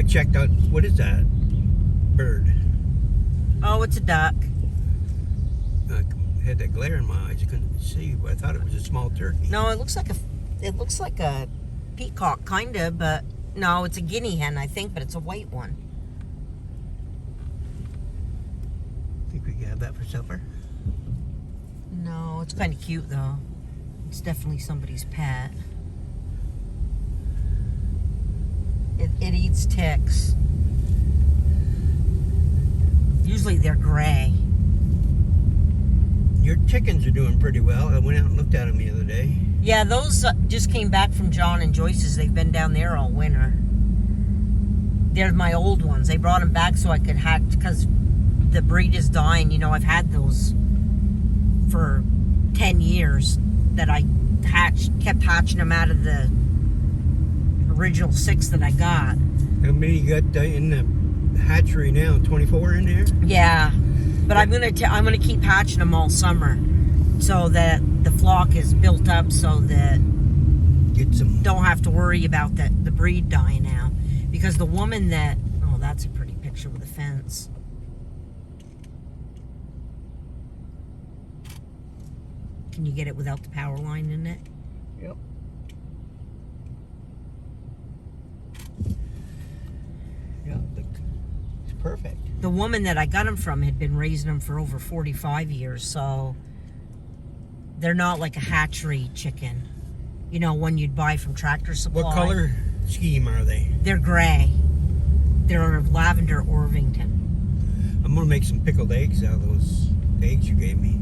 I checked out, what is that bird? Oh, it's a duck. I had that glare in my eyes. I couldn't see. I thought it was a small turkey. No, it looks like a peacock, kind of, but no, it's a guinea hen, I think, but it's a white one. Think we can have that for supper? No, it's kind of cute, though. It's definitely somebody's pet. It eats ticks. Usually they're gray. Your chickens are doing pretty well. I went out and looked at them the other day. Yeah, those just came back from John and Joyce's. They've been down there all winter. They're my old ones. They brought them back so I could hatch, because the breed is dying. You know, I've had those for 10 years that I kept hatching them out of the original 6 that I got. How many you got in the hatchery now? 24 in there? Yeah, but I'm gonna keep hatching them all summer, so that the flock is built up, so that Get some. don't have to worry about the breed dying out. Because the woman that, oh, that's a pretty picture with a fence. Can you get it without the power line in it? Yep. Yeah, it's perfect. The woman that I got them from had been raising them for over 45 years, so they're not like a hatchery chicken. You know, one you'd buy from Tractor Supply. What color scheme are they? They're gray. They're a lavender Orvington. I'm gonna make some pickled eggs out of those eggs you gave me.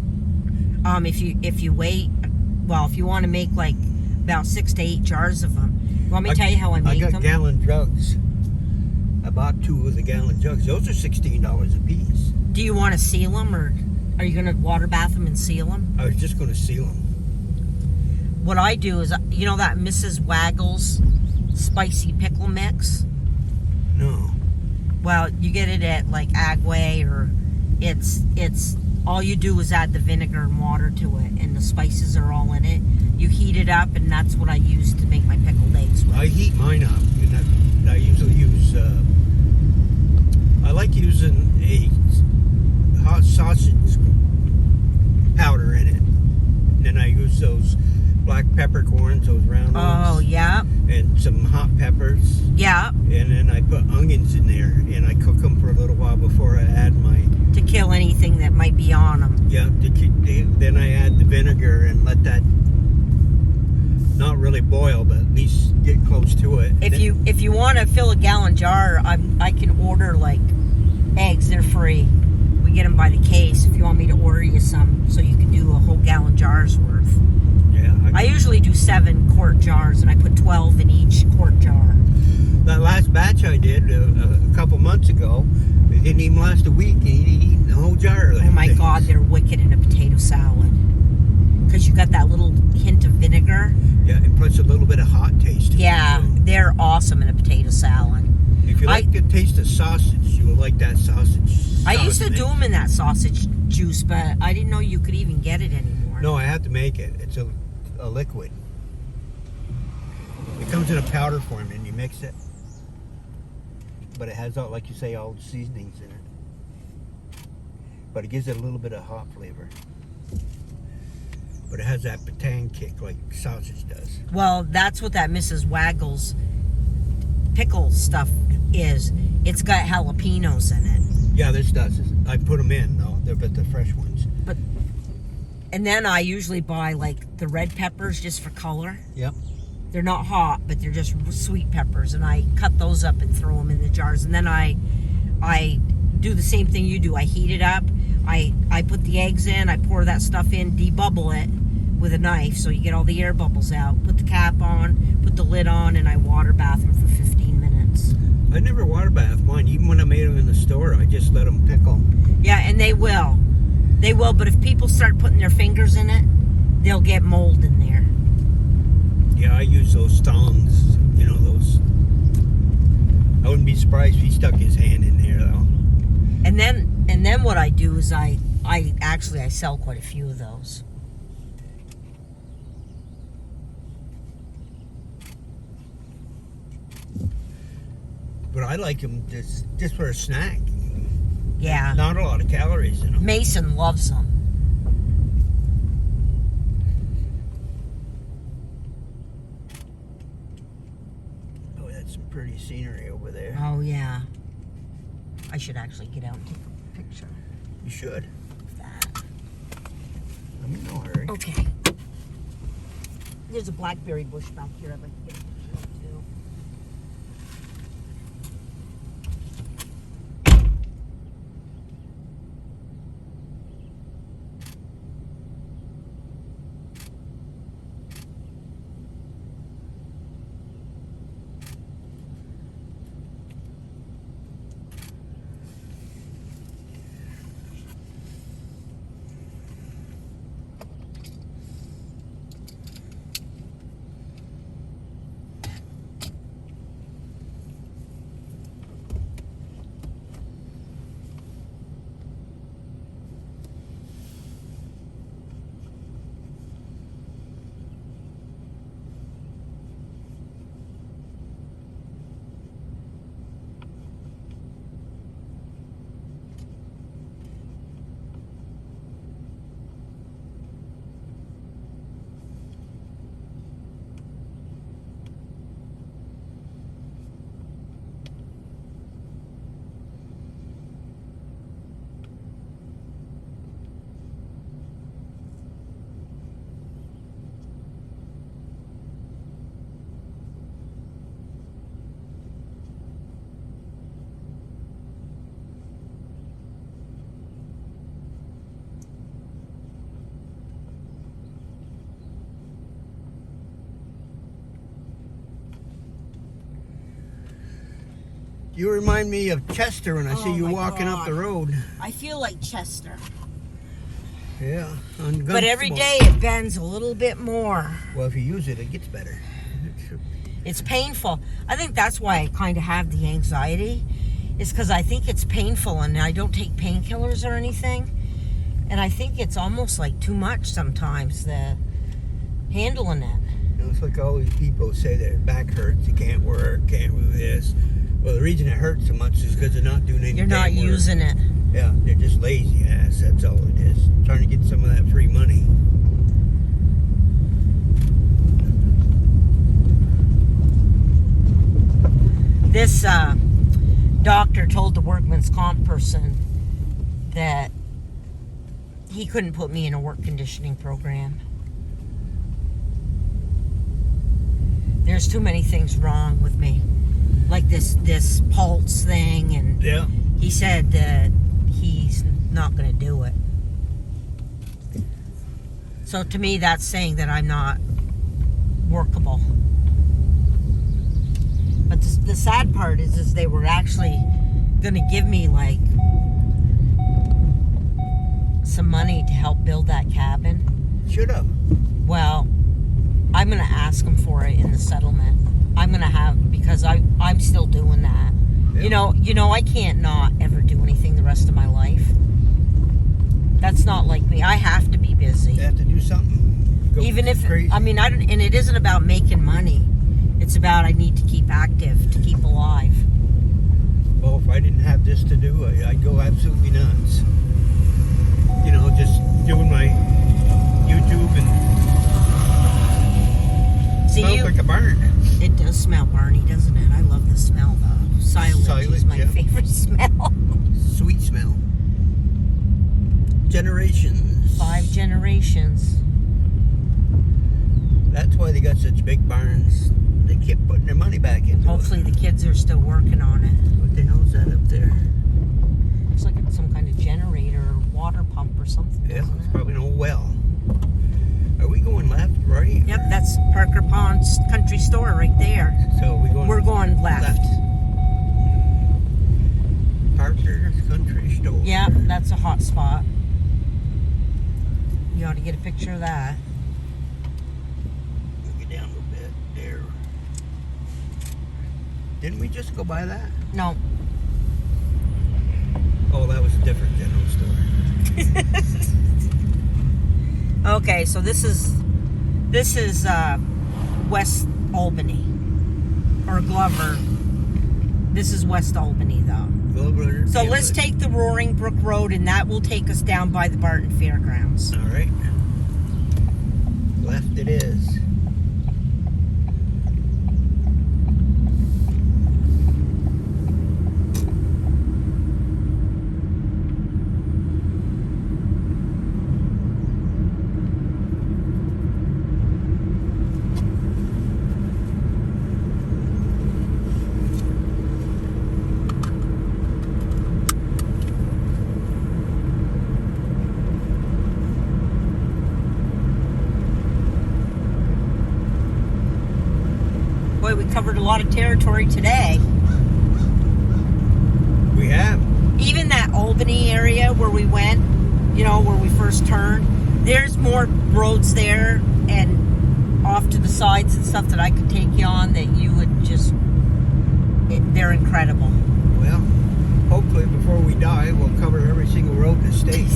If you wait, well, if you want to make like about 6 to 8 jars of them. You want me to tell you how I make them? I got gallon jugs. I bought 2 of the gallon jugs. Those are $16 a piece. Do you want to seal them, or are you going to water bath them and seal them? I was just gonna seal them. What I do is, you know that Mrs. Waggle's spicy pickle mix? No. Well, you get it at like Agway, or it's all you do is add the vinegar and water to it, and the spices are all in it. You heat it up, and that's what I use to make my pickled eggs with. I heat mine up, and I usually use. I like using a hot sausage powder in it. And then I use those black peppercorns, those round ones. Oh, yeah. And some hot peppers. Yeah. And then I put onions in there, and I cook them for a little while before I add my... To kill anything that might be on them. Yeah, then I add the vinegar and let that not really boil, but at least get close to it. If you want to fill a gallon jar, I can order like eggs. They're free. We get them by the case. If you want me to order you some, so you can do a whole gallon jar's worth. Yeah. I usually do 7 quart jars, and I put 12 in each quart jar. That last batch I did a couple months ago, it didn't even last a week, and he'd eaten the whole jar. Oh my God, they're wicked in a potato salad. Because you got that little hint of vinegar. Yeah, and plus a little bit of hot taste. Yeah, they're awesome in a potato salad. If you like the taste of sausage, you will like that sausage. I used to do them in that sausage juice, but I didn't know you could even get it anymore. No, I have to make it. It's a liquid. It comes in a powder form, and you mix it. But it has, all, like you say, all the seasonings in it. But it gives it a little bit of hot flavor. But it has that batang kick like sausage does. Well, that's what that Mrs. Waggle's pickle stuff is. It's got jalapenos in it. Yeah, this does. I put them in, though. They're but the fresh ones. And then I usually buy like the red peppers just for color. Yep. They're not hot, but they're just sweet peppers, and I cut those up and throw them in the jars. And then I do the same thing you do. I heat it up. I put the eggs in. I pour that stuff in, debubble it with a knife so you get all the air bubbles out. Put the cap on, put the lid on, and I water bath them for 15 minutes. I never water bath mine. Even when I made them in the store, I just let them pickle. Yeah, and they will. They will, but if people start putting their fingers in it, they'll get mold in there. Yeah, I use those tongs, you know, those. I wouldn't be surprised if he stuck his hand in there, though. And then what I do is I sell quite a few of those. But I like them just for a snack. Yeah. Not a lot of calories in them. Mason loves them. Oh, that's some pretty scenery over there. Oh, yeah. I should actually get out and take a picture You should. of that. I'm in no hurry. Okay. There's a blackberry bush back here I'd like to get a picture of, too. You remind me of Chester when I see you my walking up God. the road. I feel like Chester. Yeah. But every uncomfortable. day it bends a little bit more. Well, if you use it, it gets better. It's painful. I think that's why I kind of have the anxiety. Is because I think it's painful and I don't take painkillers or anything. And I think it's almost like too much sometimes, the handling it. You know, it's like all these people say their back hurts, you can't work, can't do this. Well, the reason it hurts so much is because they're not doing any You're not damn work. using it. Yeah, they're just lazy ass. That's all it is. Trying to get some of that free money. This doctor told the workman's comp person that he couldn't put me in a work conditioning program. There's too many things wrong with me. Like this pulse thing, and Yeah. he said that he's not going to do it. So to me, that's saying that I'm not workable. But the sad part is they were actually going to give me like some money to help build that cabin. Should have. Well, I'm going to ask them for it in the settlement. I'm going to have, because I'm still doing that. Yeah. You know, I can't not ever do anything the rest of my life. That's not like me. I have to be busy. You have to do something. Go Even if, crazy. I mean, and it isn't about making money. It's about I need to keep active, to keep alive. Well, if I didn't have this to do, I'd go absolutely nuts. You know, just doing my YouTube and See, smells like a barn. it does smell barny, doesn't it? I love the smell, though. Silage is my yeah. favorite smell. Sweet smell. Generations. 5 generations. That's why they got such big barns. They keep putting their money back into Hopefully it. the kids are still working on it. What the hell is that up there? Looks like it's some kind of generator or water pump or something, Yeah, doesn't it's it? probably an old well. Are we going left, right? Yep, that's Parker Pond's country store right there. So we going We're going left. Parker's country store. Yep, that's a hot spot. You ought to get a picture of that. We'll get down a little bit there. Didn't we just go by that? No. Oh, that was a different general store. Okay, so this is West Albany or Glover. This is West Albany, though. So let's take the Roaring Brook Road, and that will take us down by the Barton Fairgrounds. All right. Left it is. Boy, we covered a lot of territory today. We have. Even that Albany area where we went, you know, where we first turned, there's more roads there and off to the sides and stuff that I could take you on that you would just, they're incredible. Well, hopefully before we die, we'll cover every single road in the state.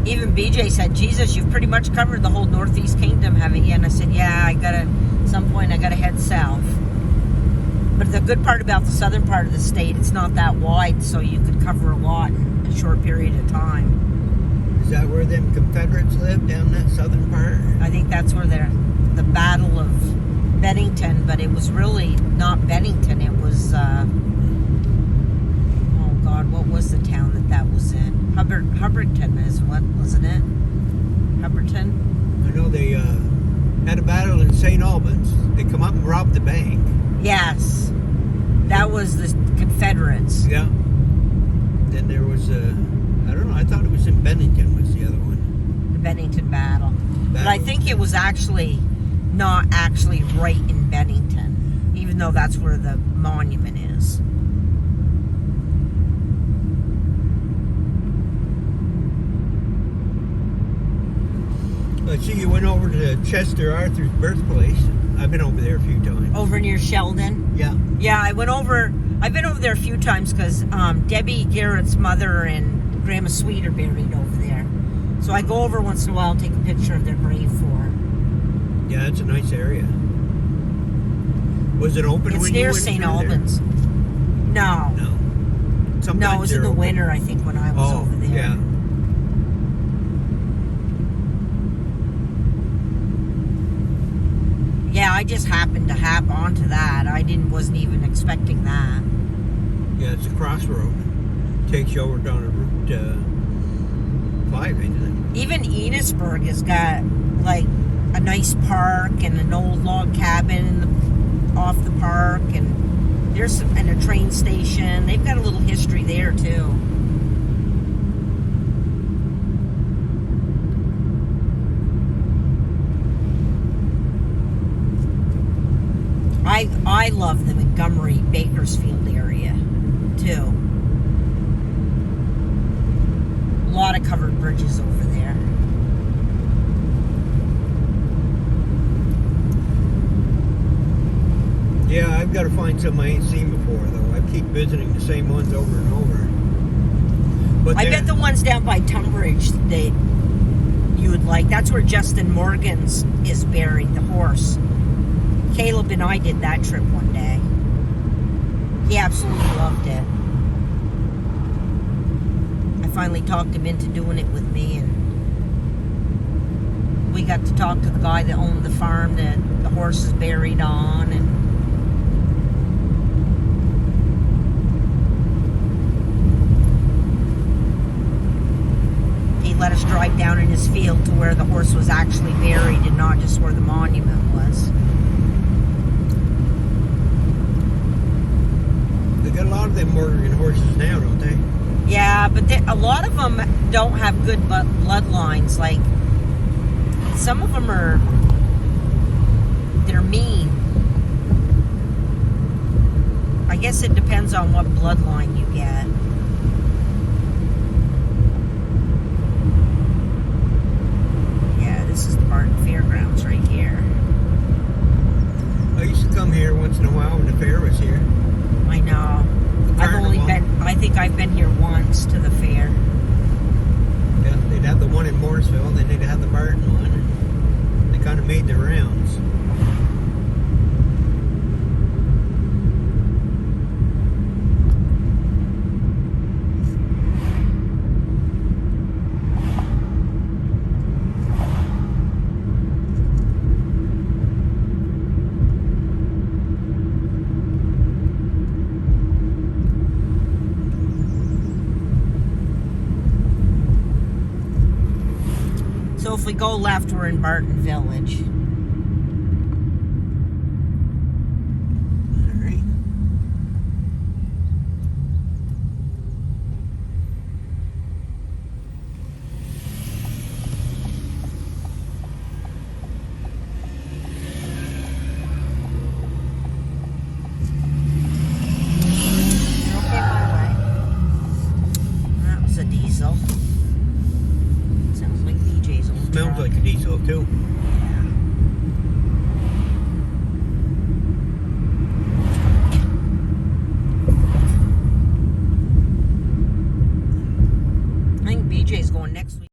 Even BJ said, Jesus, you've pretty much covered the whole Northeast Kingdom, haven't you? And I said, yeah, at some point I gotta head south. But the good part about the southern part of the state, it's not that wide, so you could cover a lot in a short period of time. Is that where them Confederates live, down that southern part? I think that's where the Battle of Bennington, but it was really not Bennington, it was, oh God, what was the town that was in? Hubbardton is what, wasn't it? Hubbardton? I know they had a battle in St. Albans. They come up and robbed the bank. Yes. That was the Confederates. Yeah. Then there was I don't know, I thought it was in Bennington was the other one. The Bennington Battle. But I think it was actually not actually right in Bennington, even though that's where the monument is. I see you went over to Chester Arthur's birthplace. I've been over there a few times. Over near Sheldon? Yeah. Yeah, I've been over there a few times because Debbie Garrett's mother and Grandma Sweet are buried over there. So I go over once in a while and take a picture of their grave for her. Yeah, it's a nice area. Was it open when you went It's near St. through Albans. there? No. No. Sometimes No, it was in the open. winter, I think, when I was over there. Yeah. Yeah, I just happened to hop onto that. I wasn't even expecting that. Yeah, it's a crossroad. Takes you over down a Route 5, ain't it? Even Enosburg has got like a nice park and an old log cabin off the park, and and a train station. They've got a little history there too. I love the Montgomery Bakersfield area too. A lot of covered bridges over there. Yeah, I've got to find some I ain't seen before, though. I keep visiting the same ones over and over. But I bet the ones down by Tunbridge that you would like. That's where Justin Morgan's is buried, the horse. Caleb and I did that trip one day. He absolutely loved it. I finally talked him into doing it with me, and we got to talk to the guy that owned the farm that the horse is buried on, and he let us drive down in his field to where the horse was actually buried and not just where the monument was. They got a lot of them Morgan horses now, don't they? Yeah, but a lot of them don't have good bloodlines. Like, some of them they're mean. I guess it depends on what bloodline you get. Yeah, this is the Barton Fairgrounds right here. I used to come here once in a while when the fair was here. I know. I think I've been here once to the fair. Yeah, they'd have the one in Morrisville, and then they'd have the Barton one. And they kind of made the rounds. if we go left, we're in Barton Village. All right. Okay, my way. That was a diesel. Sounds like BJ's old Smells truck. like a diesel too. I think BJ's going next week.